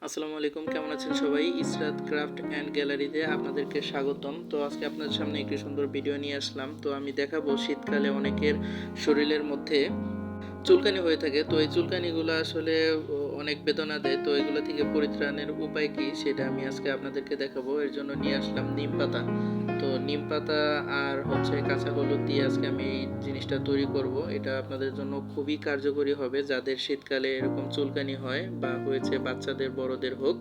আসসালামু আলাইকুম, কেমন আছেন সবাই? ইসরাত ক্রাফট অ্যান্ড গ্যালারিতে আপনাদেরকে স্বাগতম। তো আজকে আপনাদের সামনে একটি সুন্দর ভিডিও নিয়ে আসলাম। তো আমি দেখাবো শীতকালে অনেকের শরীরের মধ্যে চুলকানি হয়ে থাকে। তো এই চুলকানিগুলো আসলে অনেক বেদনা দেয়। তো এগুলো থেকে পরিত্রাণের উপায় কি সেটা আমি আজকে আপনাদেরকে দেখাবো। এর জন্য নিয়ে আসলাম নিম পাতা। তো নিম পাতা আর কাঁচা হলুদ দিয়ে আজকে আমি এই জিনিসটা তৈরি করব। এটা আপনাদের জন্য খুবই কার্যকরী হবে যাদের শীতকালে এরকম চুলকানি হয় বা হয়েছে, বাচ্চাদের বড়দের হোক।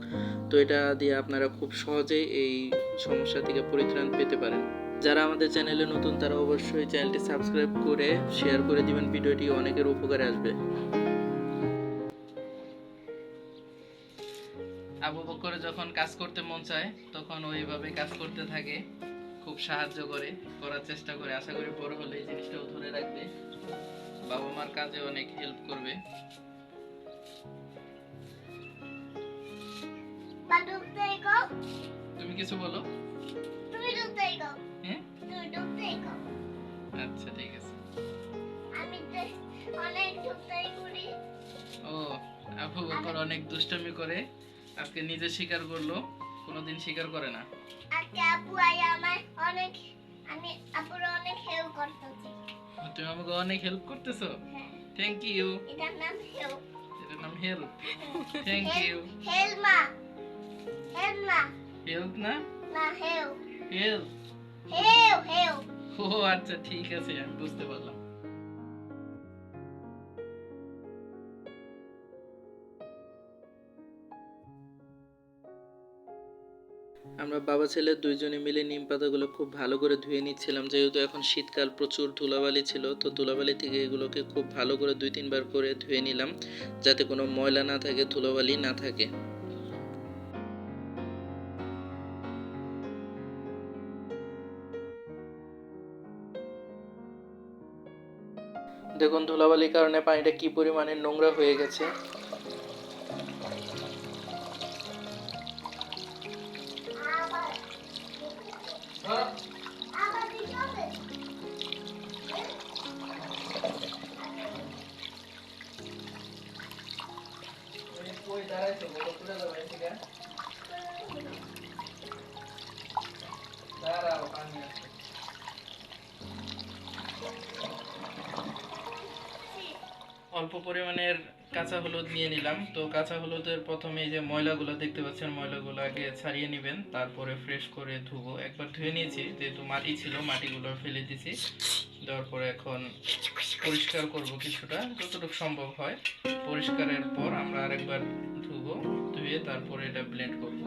তো এটা দিয়ে আপনারা খুব সহজেই এই সমস্যা থেকে পরিত্রাণ পেতে পারেন। যারা আমাদের চ্যানেলে নতুন তারা অবশ্যই চ্যানেলটি সাবস্ক্রাইব করে শেয়ার করে দিবেন, ভিডিওটি অনেকের উপকারে আসবে। আবু বকর যখন কাজ করতে মন চায় তখন ওইভাবে কাজ করতে থাকে, খুব সাহায্য করে, করার চেষ্টা করে। আশা করি বড় হলে এই জিনিসটাও ধরে রাখবে, বাবা মার কাজে অনেক হেল্প করবে। তুমি কিছু বলো। হ্যাঁ, আচ্ছা ঠিক আছে। ও, আবু বকর অনেক দুষ্টামি করে, আজকে নিজে স্বীকার করলো, কোনোদিন স্বীকার করে না। তুমি আমাকে অনেক হেল্প করতেছো। Thank you. এটার নাম হেল্প। Thank you. হেল্প না, হেল্প। ও আচ্ছা ঠিক আছে, আমি বুঝতে পারলাম। আমরা বাবা ছেলে দুইজনে মিলে নিম পাতাগুলো খুব ভালো করে ধুয়ে নিচ্ছিলাম, যেহেতু এখন শীতকাল, প্রচুর ধুলাবালি ছিল। তো ধুলাবালি থেকে এগুলোকে খুব ভালো করে 2-3 বার করে ধুয়ে নিলাম, যাতে কোনো ময়লা না থাকে, ধুলাবালি না থাকে। দেখুন ধুলাবালির কারণে পানিটা কি পরিমাণে নোংরা হয়ে গেছে। অল্প পরিমাণের কাঁচা হলুদ নিয়ে নিলাম। তো কাঁচা হলুদের প্রথমে এই যে ময়লাগুলো দেখতে পাচ্ছেন, ময়লাগুলো আগে ছাড়িয়ে নেবেন, তারপরে ফ্রেশ করে ধুবো। একবার ধুয়ে নিয়েছি, যেহেতু মাটি ছিল মাটিগুলো ফেলে দিয়েছি। দেওয়ার পরে এখন পরিষ্কার করব, কিছুটা যতটুকু সম্ভব হয়। পরিষ্কারের পর আমরা আরেকবার ধুবো, ধুয়ে তারপরে এটা ব্লেন্ড করব।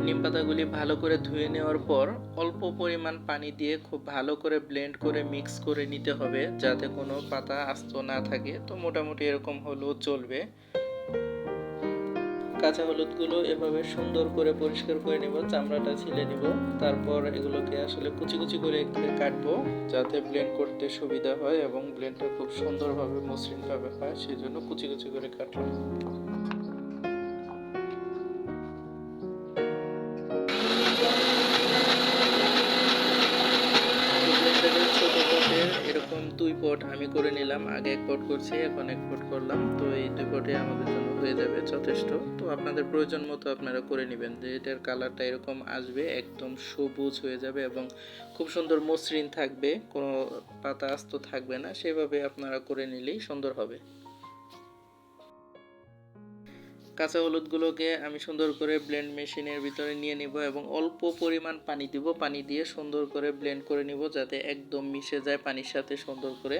নিম পাতাগুলি ভালো করে ধুয়ে নেওয়ার পর অল্প পরিমাণ পানি দিয়ে খুব ভালো করে ব্লেন্ড করে মিক্স করে নিতে হবে, যাতে কোনো পাতা আস্ত না থাকে। তো মোটামুটি এরকম হলেও চলবে। কাঁচা হলুদগুলো এভাবে সুন্দর করে পরিষ্কার করে নেব, চামড়াটা ছিলে নিব। তারপর এগুলোকে আসলে কুচি কুচি করে কাটবো, যাতে ব্লেন্ড করতে সুবিধা হয় এবং ব্লেন্ডটা খুব সুন্দরভাবে মসৃণভাবে হয়, সেই জন্য কুচি কুচি করে কাটলাম। ছোট পটের এরকম 2 পট আমি করে নিলাম। আগে 1 পট করছি, এখন 1 পট করলাম। তো এই 2 পটে আমাদের জন্য হয়ে যাবে যথেষ্ট। তো আপনাদের প্রয়োজন মতো আপনারা করে নেবেন, যে এটার কালারটা এরকম আসবে, একদম সবুজ হয়ে যাবে এবং খুব সুন্দর মসৃণ থাকবে, কোনো পাতা আস্ত থাকবে না। সেভাবে আপনারা করে নিলেই সুন্দর হবে। কাঁচা হলুদগুলোকে আমি সুন্দর করে ব্লেন্ড মেশিনের ভিতরে নিয়ে নিব এবং অল্প পরিমাণ পানি দিব। পানি দিয়ে সুন্দর করে ব্লেন্ড করে নিব, যাতে একদম মিশে যায় পানির সাথে সুন্দর করে।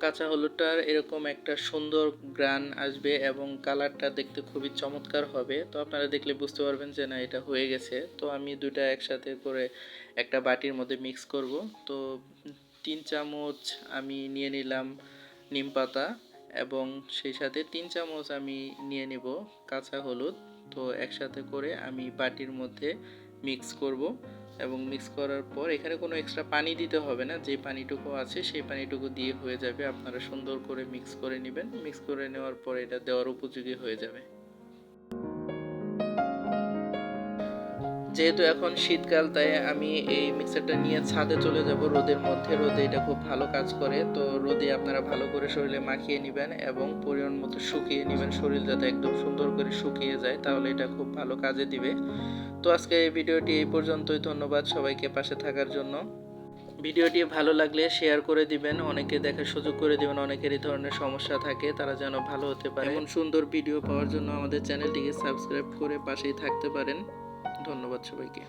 কাঁচা হলুদটার এরকম একটা সুন্দর গ্রান আসবে এবং কালারটা দেখতে খুবই চমৎকার হবে। তো আপনারা দেখলে বুঝতে পারবেন যে না, এটা হয়ে গেছে। তো আমি দুইটা একসাথে করে একটা বাটির মধ্যে মিক্স করব। তো 3 চামচ আমি নিয়ে নিলাম নিম পাতা এবং সেই সাথে 3 চামচ আমি নিয়ে নিব কাঁচা হলুদ। তো একসাথে করে আমি বাটির মধ্যে মিক্স করব এবং মিক্স করার পর এখানে কোনো এক্সট্রা পানি দিতে হবে না, যে পানিটুকু আছে সেই পানিটুকু দিয়ে হয়ে যাবে। আপনারা সুন্দর করে মিক্স করে নেবেন, মিক্স করে নেওয়ার পর এটা দেওয়ার উপযোগী হয়ে যাবে। যেহেতু এখন শীতকাল, তাই আমি এই মিক্সারটা নিয়ে ছাদে চলে যাব রোদের মধ্যে। রোদে এটা খুব ভালো কাজ করে, তো রোদে আপনারা ভালো করে শরীরে মাখিয়ে নেবেন এবং পরিমাণ মতো শুকিয়ে নেবেন, শরীর যাতে একদম সুন্দর করে শুকিয়ে যায়, তাহলে এটা খুব ভালো কাজে দিবে। তো আজকে এই ভিডিওটি এই পর্যন্তই। ধন্যবাদ সবাইকে পাশে থাকার জন্য। ভিডিওটি ভালো লাগলে শেয়ার করে দিবেন, অনেকে দেখার সুযোগ করে দিবেন। অনেকের এই ধরনের সমস্যা থাকে, তারা যেন ভালো হতে পারে। এমন সুন্দর ভিডিও পাওয়ার জন্য আমাদের চ্যানেলটিকে সাবস্ক্রাইব করে পাশেই থাকতে পারেন। ধন্যবাদ সবাইকে।